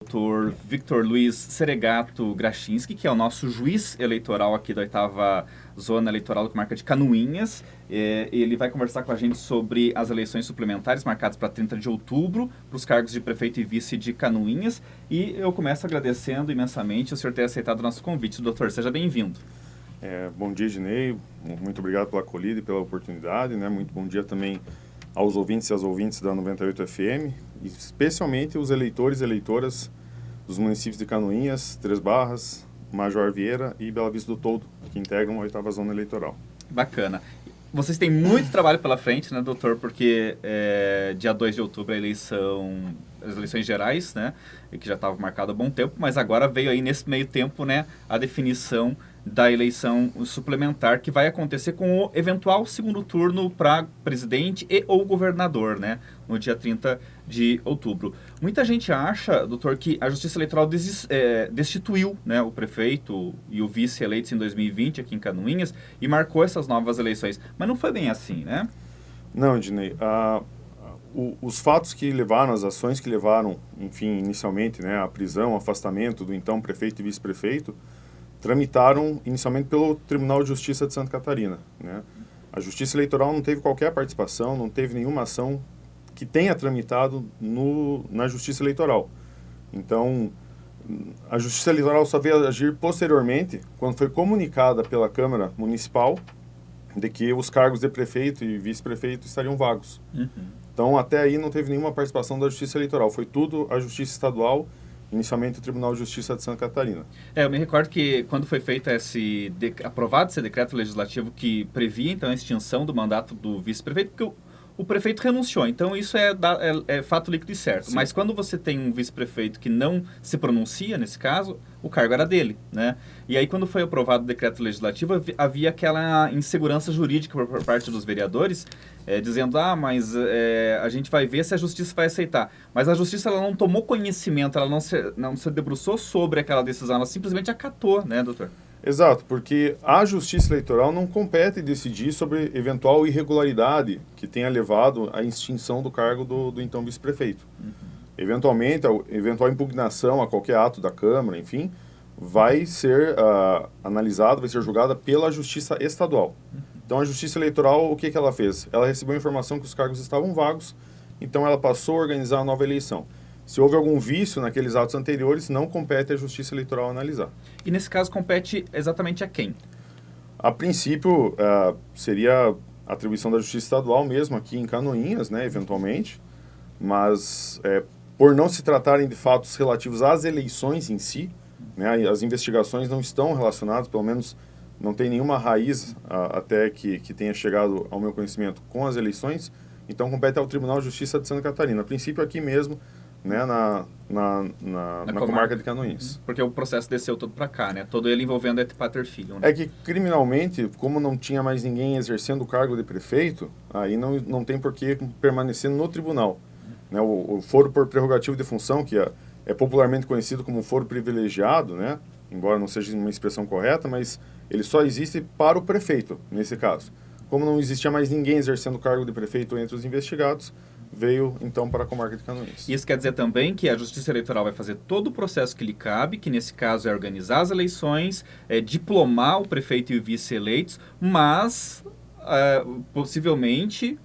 Dr. Victor Luiz Seregato Grachinski, que é o nosso juiz eleitoral aqui da 8ª Zona Eleitoral da Comarca de Canoinhas. Ele vai conversar com a gente sobre as eleições suplementares marcadas para 30 de outubro, para os cargos de prefeito e vice de Canoinhas. E eu começo agradecendo imensamente o senhor ter aceitado o nosso convite. Doutor, seja bem-vindo. Bom dia, Ednei. Muito obrigado pela acolhida e pela oportunidade, né? Muito bom dia também aos ouvintes e às ouvintes da 98 FM, especialmente os eleitores e eleitoras dos municípios de Canoinhas, Três Barras, Major Vieira e Bela Vista do Toldo, que integram a 8ª Zona Eleitoral. Bacana. Vocês têm muito trabalho pela frente, né, doutor? Porque dia 2 de outubro as eleições gerais, né, que já estava marcado há bom tempo, mas agora veio aí nesse meio tempo, né, a definição da eleição suplementar que vai acontecer com o eventual segundo turno para presidente e ou governador, né, no dia 30 de outubro. Muita gente acha, doutor, que a Justiça Eleitoral destituiu, né, o prefeito e o vice eleitos em 2020 aqui em Canoinhas e marcou essas novas eleições. Mas não foi bem assim, né? Não, Ednei. Os fatos que levaram, as ações que levaram, enfim, inicialmente, né, a prisão, o afastamento do então prefeito e vice-prefeito, tramitaram inicialmente pelo Tribunal de Justiça de Santa Catarina, né? A Justiça Eleitoral não teve qualquer participação, não teve nenhuma ação que tenha tramitado na Justiça Eleitoral. Então, a Justiça Eleitoral só veio agir posteriormente, quando foi comunicada pela Câmara Municipal de que os cargos de prefeito e vice-prefeito estariam vagos. Uhum. Então, até aí não teve nenhuma participação da Justiça Eleitoral. Foi tudo a Justiça Estadual, inicialmente o Tribunal de Justiça de Santa Catarina. Eu me recordo que quando foi feito aprovado esse decreto legislativo que previa então a extinção do mandato do vice-prefeito, porque o prefeito renunciou, então isso é fato líquido e certo. Sim. Mas quando você tem um vice-prefeito que não se pronuncia, nesse caso, o cargo era dele, né? E aí quando foi aprovado o decreto legislativo, havia aquela insegurança jurídica por parte dos vereadores, dizendo, mas a gente vai ver se a justiça vai aceitar. Mas a justiça ela não tomou conhecimento, ela não se debruçou sobre aquela decisão, ela simplesmente acatou, né, doutor? Exato, porque a Justiça Eleitoral não compete decidir sobre eventual irregularidade que tenha levado à extinção do cargo do então vice-prefeito. Uhum. Eventualmente, a eventual impugnação a qualquer ato da Câmara, enfim, vai ser analisada, vai ser julgada pela Justiça Estadual. Uhum. Então, a Justiça Eleitoral, o que ela fez? Ela recebeu a informação que os cargos estavam vagos, então ela passou a organizar a nova eleição. Se houve algum vício naqueles atos anteriores, não compete à Justiça Eleitoral analisar. E nesse caso compete exatamente a quem? A princípio, seria a atribuição da Justiça Estadual mesmo, aqui em Canoinhas, né, eventualmente, mas por não se tratarem de fatos relativos às eleições em si, né, as investigações não estão relacionadas, pelo menos não tem nenhuma raiz até que tenha chegado ao meu conhecimento com as eleições, então compete ao Tribunal de Justiça de Santa Catarina. A princípio, aqui mesmo, né, na comarca de Canoinhas. Porque o processo desceu todo para cá, né? Todo ele envolvendo Pater Filho. Né? É que, criminalmente, como não tinha mais ninguém exercendo o cargo de prefeito, aí não tem por que permanecer no tribunal. Né? O foro por prerrogativo de função, que é popularmente conhecido como foro privilegiado, né? Embora não seja uma expressão correta, mas ele só existe para o prefeito, nesse caso. Como não existia mais ninguém exercendo o cargo de prefeito entre os investigados, veio, então, para a comarca de Canoinhas. Isso quer dizer também que a Justiça Eleitoral vai fazer todo o processo que lhe cabe, que nesse caso é organizar as eleições, diplomar o prefeito e o vice eleitos, mas possivelmente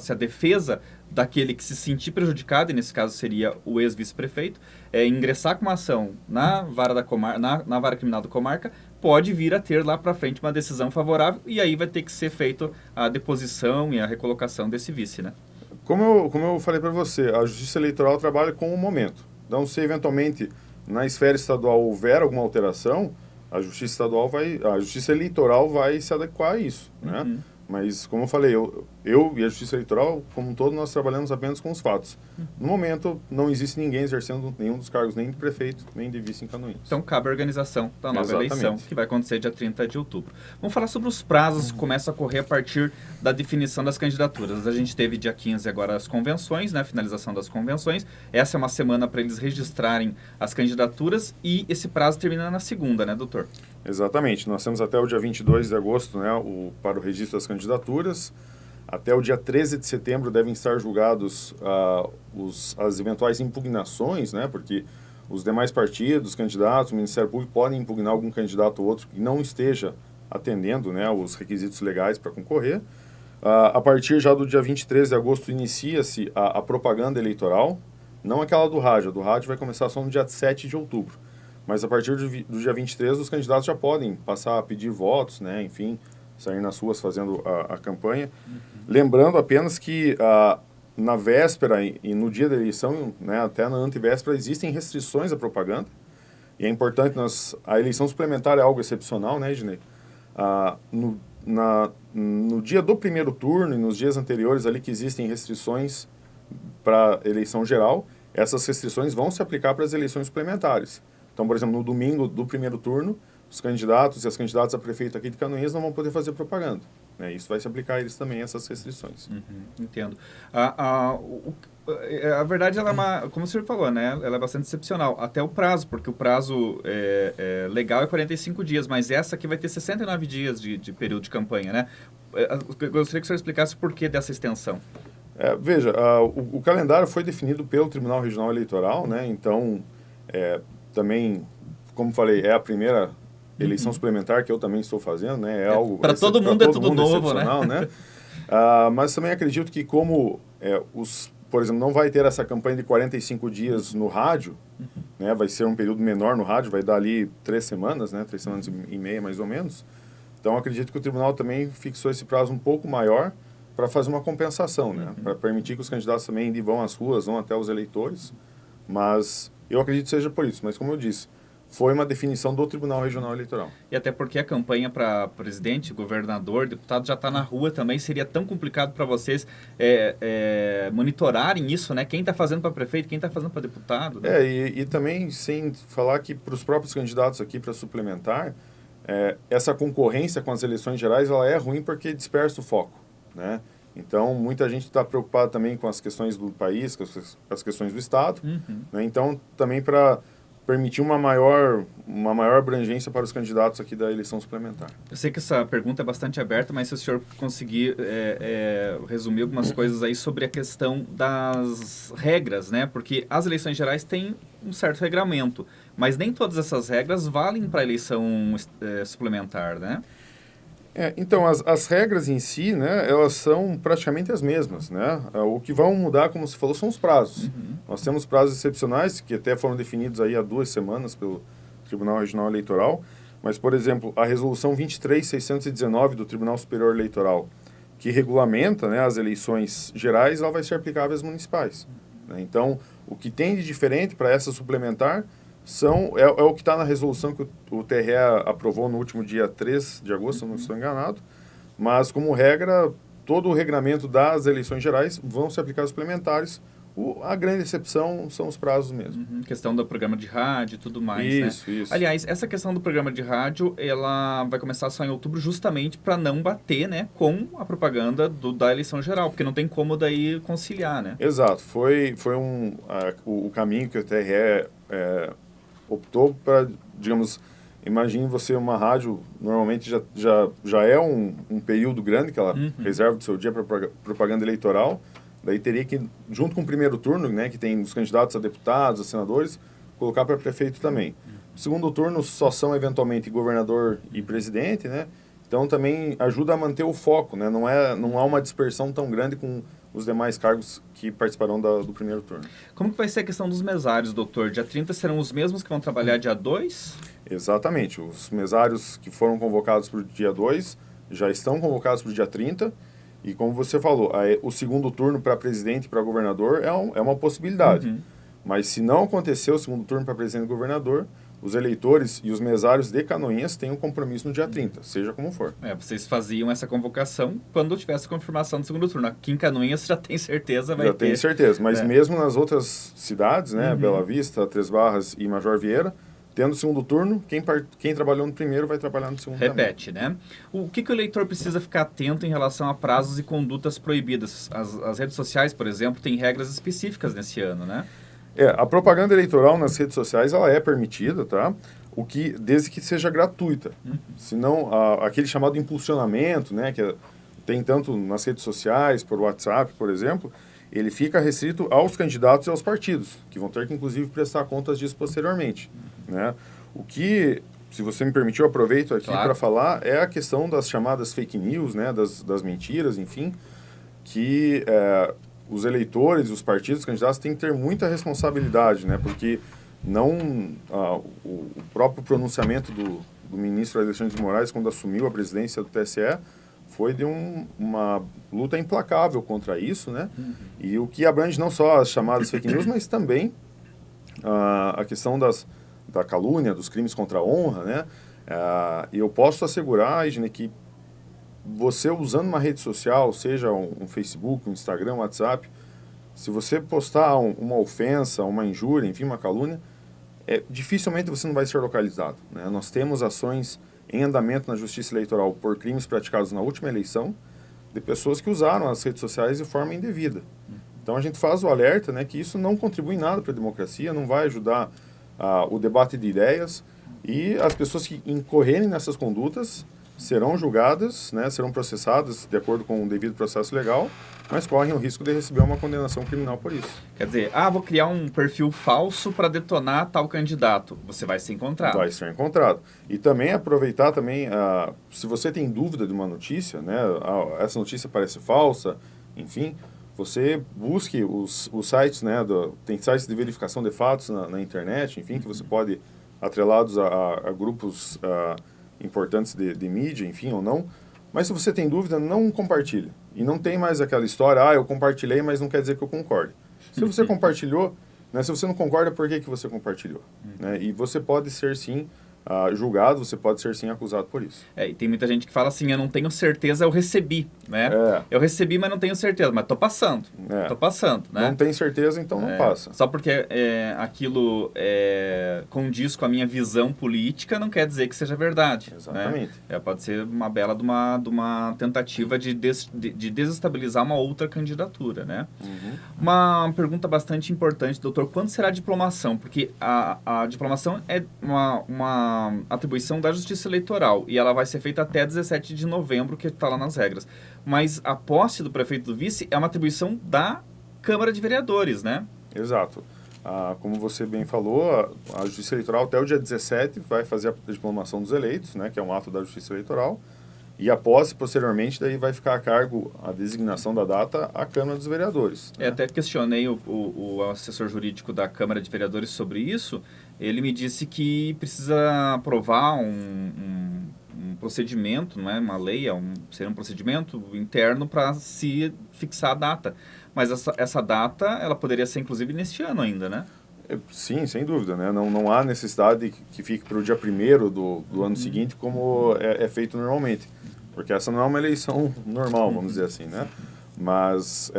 se a defesa daquele que se sentir prejudicado, e nesse caso seria o ex-vice-prefeito, ingressar com uma ação na vara criminal da comarca, pode vir a ter lá para frente uma decisão favorável e aí vai ter que ser feita a deposição e a recolocação desse vice, né? Como eu falei para você, a Justiça Eleitoral trabalha com o momento. Então, se eventualmente na esfera estadual houver alguma alteração, a Justiça Eleitoral vai se adequar a isso, né? Uhum. Mas, como eu falei, eu e a Justiça Eleitoral, como um todo, nós trabalhamos apenas com os fatos. No momento, não existe ninguém exercendo nenhum dos cargos, nem de prefeito, nem de vice em Canoinhas. Então, cabe a organização da nova Exatamente. eleição, que vai acontecer dia 30 de outubro. Vamos falar sobre os prazos que começam a correr a partir da definição das candidaturas. A gente teve dia 15 agora as convenções, né, a finalização das convenções. Essa é uma semana para eles registrarem as candidaturas e esse prazo termina na segunda, né, doutor? Exatamente. Nós temos até o dia 22 de agosto, né, para o registro das candidaturas. até o dia 13 de setembro devem estar julgados as eventuais impugnações, né? Porque os demais partidos, candidatos, o Ministério Público podem impugnar algum candidato ou outro que não esteja atendendo, né, os requisitos legais para concorrer. A partir já do dia 23 de agosto inicia-se a propaganda eleitoral, não aquela do rádio. A do rádio vai começar só no dia 7 de outubro. Mas a partir do dia 23, os candidatos já podem passar a pedir votos, né, enfim, sair nas ruas fazendo a campanha. Lembrando apenas que na véspera e no dia da eleição, né, até na antevéspera, existem restrições à propaganda. E é importante, a eleição suplementar é algo excepcional, né, Ednei? No dia do primeiro turno e nos dias anteriores ali que existem restrições para a eleição geral, essas restrições vão se aplicar para as eleições suplementares. Então, por exemplo, no domingo do primeiro turno, os candidatos e as candidatas a prefeito aqui de Canoinhas não vão poder fazer propaganda. Né? Isso vai se aplicar a eles também, essas restrições. Entendo. A verdade, ela é como o senhor falou, né? Ela é bastante excepcional. Até o prazo, porque o prazo legal é 45 dias, mas essa aqui vai ter 69 dias de período de campanha, né? Eu gostaria que o senhor explicasse o porquê dessa extensão. Veja, o calendário foi definido pelo Tribunal Regional Eleitoral, né? Então, também, como falei, é a primeira eleição suplementar que eu também estou fazendo, né? Algo para todo mundo é tudo novo, né? Mas também acredito que como por exemplo, não vai ter essa campanha de 45 dias no rádio, né? Vai ser um período menor no rádio, vai dar ali 3 semanas, né? 3 semanas e meia, mais ou menos. Então, acredito que o tribunal também fixou esse prazo um pouco maior para fazer uma compensação, né? Para permitir que os candidatos também vão às ruas, vão até os eleitores. Mas eu acredito que seja por isso. Mas, como eu disse, foi uma definição do Tribunal Regional Eleitoral. E até porque a campanha para presidente, governador, deputado já está na rua também. Seria tão complicado para vocês monitorarem isso, né? Quem está fazendo para prefeito, quem está fazendo para deputado. Né? E também, sem falar que para os próprios candidatos aqui para suplementar, essa concorrência com as eleições gerais, ela é ruim porque dispersa o foco, né? Então, muita gente está preocupada também com as questões do país, com as questões do Estado. Né? Então, também para permitir uma maior abrangência para os candidatos aqui da eleição suplementar. Eu sei que essa pergunta é bastante aberta, mas se o senhor conseguir resumir algumas coisas aí sobre a questão das regras, né? Porque as eleições gerais têm um certo regramento, mas nem todas essas regras valem para a eleição suplementar, né? Então, as regras em si, né, elas são praticamente as mesmas, né? O que vão mudar, como você falou, são os prazos. Nós temos prazos excepcionais, que até foram definidos aí há 2 semanas pelo Tribunal Regional Eleitoral, mas, por exemplo, a resolução 23.619 do Tribunal Superior Eleitoral, que regulamenta, né, as eleições gerais, ela vai ser aplicável às municipais. Né? Então, o que tem de diferente para essa suplementar é o que está na resolução que o TRE aprovou no último dia 3 de agosto, se não estou enganado, mas como regra, todo o regramento das eleições gerais vão se aplicar aos suplementares. A grande exceção são os prazos mesmo. Questão do programa de rádio e tudo mais, isso, né? Isso. Aliás, essa questão do programa de rádio, ela vai começar só em outubro justamente para não bater, né, com a propaganda da eleição geral, porque não tem como daí conciliar, né? Exato. Foi o caminho que o TRE optou para, digamos, imagine você uma rádio, normalmente já é um período grande que ela reserva do seu dia para propaganda eleitoral, daí teria que, junto com o primeiro turno, né, que tem os candidatos a deputados, a senadores, colocar para prefeito também. O segundo turno só são, eventualmente, governador e presidente, né? Então, também ajuda a manter o foco, né? Não há uma dispersão tão grande com os demais cargos que participarão do primeiro turno. Como que vai ser a questão dos mesários, doutor? Dia 30 serão os mesmos que vão trabalhar dia 2? Exatamente. Os mesários que foram convocados para o dia 2 já estão convocados para o dia 30. E como você falou, o segundo turno para presidente e para governador é uma possibilidade. Mas se não acontecer o segundo turno para presidente e governador, os eleitores e os mesários de Canoinhas têm um compromisso no dia 30, seja como for. Vocês faziam essa convocação quando tivesse confirmação do segundo turno. Aqui em Canoinhas já tem certeza, vai ter. Já tem certeza, mas mesmo nas outras cidades, né, Bela Vista, Três Barras e Major Vieira, tendo o segundo turno, quem trabalhou no primeiro vai trabalhar no segundo Repete, também. Né? O que o eleitor precisa ficar atento em relação a prazos e condutas proibidas? As redes sociais, por exemplo, têm regras específicas nesse ano, né? A propaganda eleitoral nas redes sociais, ela é permitida, tá? Desde que seja gratuita. Senão, aquele chamado impulsionamento, né, que tem tanto nas redes sociais, por WhatsApp, por exemplo, ele fica restrito aos candidatos e aos partidos, que vão ter que, inclusive, prestar contas disso posteriormente, né? O que, se você me permitir, eu aproveito aqui para falar, é a questão das chamadas fake news, né? Das mentiras, enfim, que os eleitores, os partidos, os candidatos têm que ter muita responsabilidade, né? Porque o próprio pronunciamento do ministro Alexandre de Moraes, quando assumiu a presidência do TSE, foi de uma luta implacável contra isso, né? E o que abrange não só as chamadas fake news, mas também a questão da calúnia, dos crimes contra a honra, né? E eu posso assegurar, Ednei, que você usando uma rede social, seja um Facebook, um Instagram, um WhatsApp, se você postar uma ofensa, uma injúria, enfim, uma calúnia, dificilmente você não vai ser localizado, né? Nós temos ações em andamento na Justiça Eleitoral por crimes praticados na última eleição de pessoas que usaram as redes sociais de forma indevida. Então a gente faz o alerta, né, que isso não contribui em nada para a democracia, não vai ajudar o debate de ideias, e as pessoas que incorrerem nessas condutas serão julgadas, né, serão processadas de acordo com o devido processo legal, mas correm o risco de receber uma condenação criminal por isso. Quer dizer, vou criar um perfil falso para detonar tal candidato. Você vai ser encontrado. Vai ser encontrado. E também aproveitar também, se você tem dúvida de uma notícia, né, essa notícia parece falsa, enfim, você busque os sites, né, tem sites de verificação de fatos na internet, enfim, que você pode, atrelados a grupos importantes de mídia, enfim, ou não. Mas se você tem dúvida, não compartilhe. E não tem mais aquela história, eu compartilhei, mas não quer dizer que eu concorde. Se você compartilhou, né, se você não concorda, por que você compartilhou? Né? E você pode ser, sim, julgado, você pode ser, sim, acusado por isso. E tem muita gente que fala assim, eu não tenho certeza, eu recebi, né? Eu recebi, mas não tenho certeza, mas tô passando, né? Não tem certeza, então não passa. Só porque aquilo condiz com a minha visão política, não quer dizer que seja verdade. Exatamente. Né? Pode ser uma bela de uma tentativa de desestabilizar uma outra candidatura, né? Uma pergunta bastante importante, doutor, quando será a diplomação? Porque a diplomação é uma atribuição da Justiça Eleitoral e ela vai ser feita até 17 de novembro, que está lá nas regras. Mas a posse do prefeito do vice é uma atribuição da Câmara de Vereadores, né? Exato. Como você bem falou, a Justiça Eleitoral até o dia 17 vai fazer a diplomação dos eleitos, né, que é um ato da Justiça Eleitoral, e a posse, posteriormente, daí vai ficar a cargo a designação da data à Câmara dos Vereadores. Né? Até questionei o assessor jurídico da Câmara de Vereadores sobre isso. Ele me disse que precisa aprovar um procedimento, não é uma lei, seria um procedimento interno para se fixar a data. Mas essa data, ela poderia ser, inclusive, neste ano ainda, né? Sim, sem dúvida, né? Não há necessidade que fique para o dia 1º do ano seguinte, como é feito normalmente. Porque essa não é uma eleição normal, vamos dizer assim, né? Mas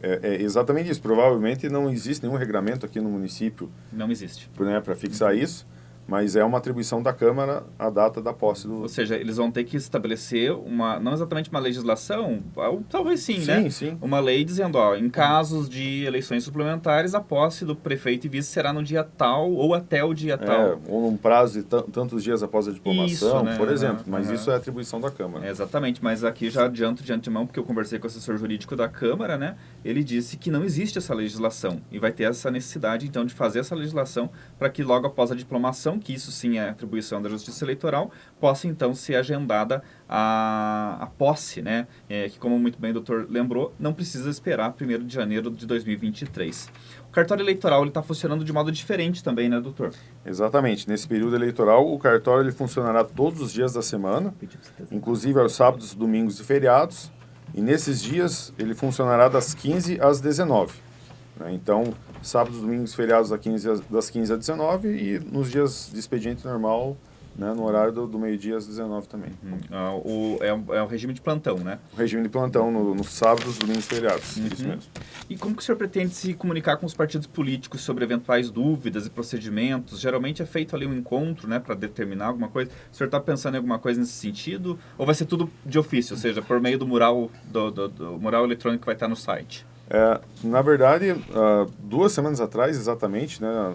é exatamente isso. Provavelmente não existe nenhum regramento aqui no município. Não existe. Né, para fixar isso. Mas é uma atribuição da Câmara a data da posse do... Ou seja, eles vão ter que estabelecer não exatamente uma legislação, talvez sim, né? Sim. Uma lei dizendo, em casos de eleições suplementares, a posse do prefeito e vice será no dia tal ou até o dia tal. Ou num prazo de tantos dias após a diplomação, isso, né? Por exemplo. Mas isso é atribuição da Câmara. Exatamente, mas aqui já adianto de antemão, porque eu conversei com o assessor jurídico da Câmara, né? Ele disse que não existe essa legislação e vai ter essa necessidade, então, de fazer essa legislação para que logo após a diplomação, que isso sim é atribuição da Justiça Eleitoral, possa então ser agendada a posse, né? Que, como muito bem o doutor lembrou, não precisa esperar 1º de janeiro de 2023. O cartório eleitoral está funcionando de modo diferente também, né, doutor? Exatamente. Nesse período eleitoral, o cartório ele funcionará todos os dias da semana, inclusive aos sábados, domingos e feriados, e nesses dias ele funcionará das 15 às 19. Né? Então, sábados, domingos, feriados das 15 às 19 e nos dias de expediente normal, né, no horário do meio-dia às 19 também. É o regime de plantão, né? O regime de plantão nos sábados, domingos e feriados, isso mesmo. E como que o senhor pretende se comunicar com os partidos políticos sobre eventuais dúvidas e procedimentos? Geralmente é feito ali um encontro, né, para determinar alguma coisa. O senhor está pensando em alguma coisa nesse sentido? Ou vai ser tudo de ofício, ou seja, por meio do mural, do mural eletrônico que vai estar no site? Na verdade, 2 semanas atrás, exatamente, né,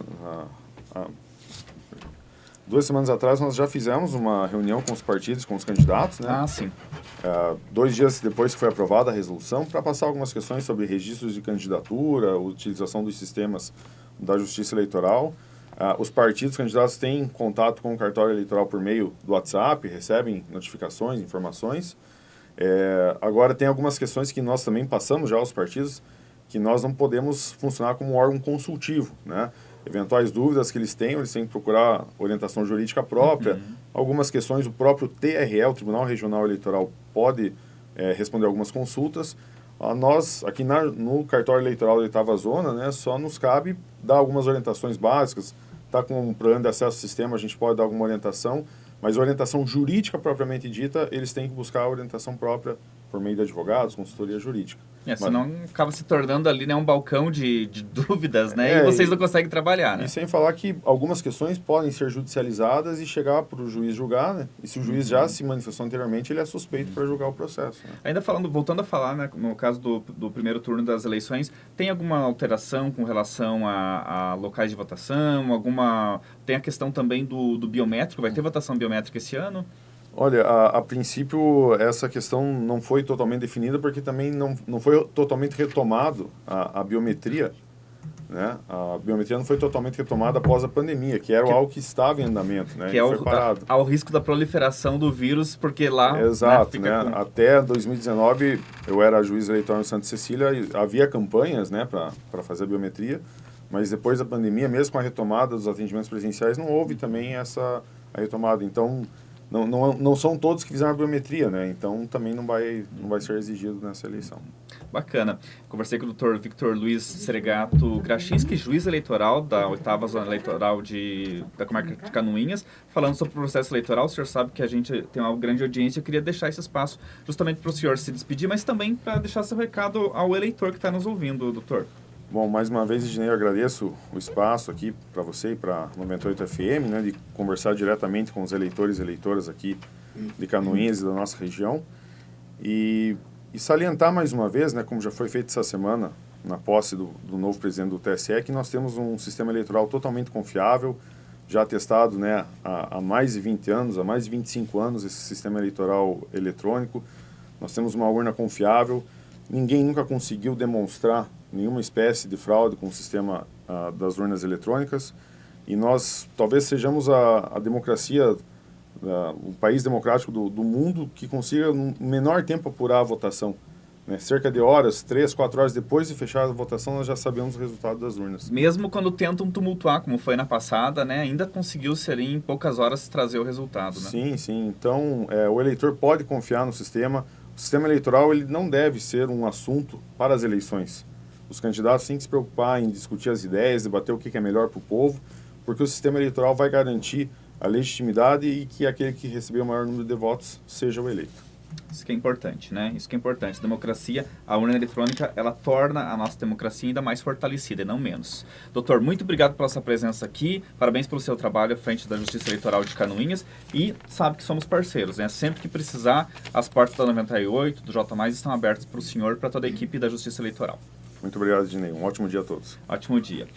2 semanas atrás nós já fizemos uma reunião com os partidos, com os candidatos, né? Sim. 2 dias depois que foi aprovada a resolução, para passar algumas questões sobre registros de candidatura, utilização dos sistemas da Justiça Eleitoral. Os partidos candidatos têm contato com o cartório eleitoral por meio do WhatsApp, recebem notificações, informações. Agora, tem algumas questões que nós também passamos já aos partidos, que nós não podemos funcionar como um órgão consultivo, né? Eventuais dúvidas que eles têm que procurar orientação jurídica própria. Algumas questões, o próprio TRE, o Tribunal Regional Eleitoral, pode responder algumas consultas. Nós, aqui no cartório eleitoral da 8ª Zona, né, só nos cabe dar algumas orientações básicas. Está com um plano de acesso ao sistema, a gente pode dar alguma orientação, mas a orientação jurídica propriamente dita, eles têm que buscar a orientação própria por meio de advogados, consultoria jurídica. Senão acaba se tornando ali, né, um balcão de dúvidas, né? E vocês não conseguem trabalhar, né? E sem falar que algumas questões podem ser judicializadas e chegar para o juiz julgar, né? E se o juiz já se manifestou anteriormente, ele é suspeito para julgar o processo, né? Ainda voltando a falar, né, no caso do primeiro turno das eleições, tem alguma alteração com relação a locais de votação? Tem a questão também do biométrico, vai ter votação biométrica esse ano? Olha, a princípio, essa questão não foi totalmente definida, porque também não foi totalmente retomado a biometria, né? A biometria não foi totalmente retomada após a pandemia, que era algo que estava em andamento, né? Que foi parado. Ao risco da proliferação do vírus, porque lá... Exato, né? Até 2019, eu era juiz eleitoral em Santa Cecília, e havia campanhas, né, para fazer a biometria, mas depois da pandemia, mesmo com a retomada dos atendimentos presenciais, não houve também a retomada. Então, não são todos que fizeram a biometria, né? Então também não vai ser exigido nessa eleição. Bacana. Conversei com o Dr. Victor Luiz Seregato Grachinski, juiz eleitoral da 8ª Zona Eleitoral da Comarca de Canoinhas, falando sobre o processo eleitoral. O senhor sabe que a gente tem uma grande audiência. Eu queria deixar esse espaço justamente para o senhor se despedir, mas também para deixar seu recado ao eleitor que está nos ouvindo, doutor. Bom, mais uma vez, Ednei, eu agradeço o espaço aqui para você e para a 98 FM, né, de conversar diretamente com os eleitores e eleitoras aqui de Canoinhas e da nossa região. E salientar mais uma vez, né, como já foi feito essa semana, na posse do novo presidente do TSE, que nós temos um sistema eleitoral totalmente confiável, já testado, né, há mais de 20 anos, há mais de 25 anos, esse sistema eleitoral eletrônico. Nós temos uma urna confiável, ninguém nunca conseguiu demonstrar nenhuma espécie de fraude com o sistema das urnas eletrônicas, e nós talvez sejamos a democracia, o país democrático do mundo que consiga no menor tempo apurar a votação, né? Cerca de horas, 3, 4 horas depois de fechar a votação, nós já sabemos o resultado das urnas. Mesmo quando tentam tumultuar, como foi na passada, né, ainda conseguiu-se ali em poucas horas trazer o resultado, né? Sim, sim. Então, o eleitor pode confiar no sistema. O sistema eleitoral, ele não deve ser um assunto para as eleições. Os candidatos têm que se preocupar em discutir as ideias, debater o que é melhor para o povo, porque o sistema eleitoral vai garantir a legitimidade e que aquele que receber o maior número de votos seja o eleito. Isso que é importante, né? Isso que é importante. A democracia, a urna eletrônica, ela torna a nossa democracia ainda mais fortalecida e não menos. Doutor, muito obrigado pela sua presença aqui. Parabéns pelo seu trabalho à frente da Justiça Eleitoral de Canoinhas. E sabe que somos parceiros, né? Sempre que precisar, as portas da 98, do J+, estão abertas para o senhor e para toda a equipe da Justiça Eleitoral. Muito obrigado, Ednei. Um ótimo dia a todos. Ótimo dia.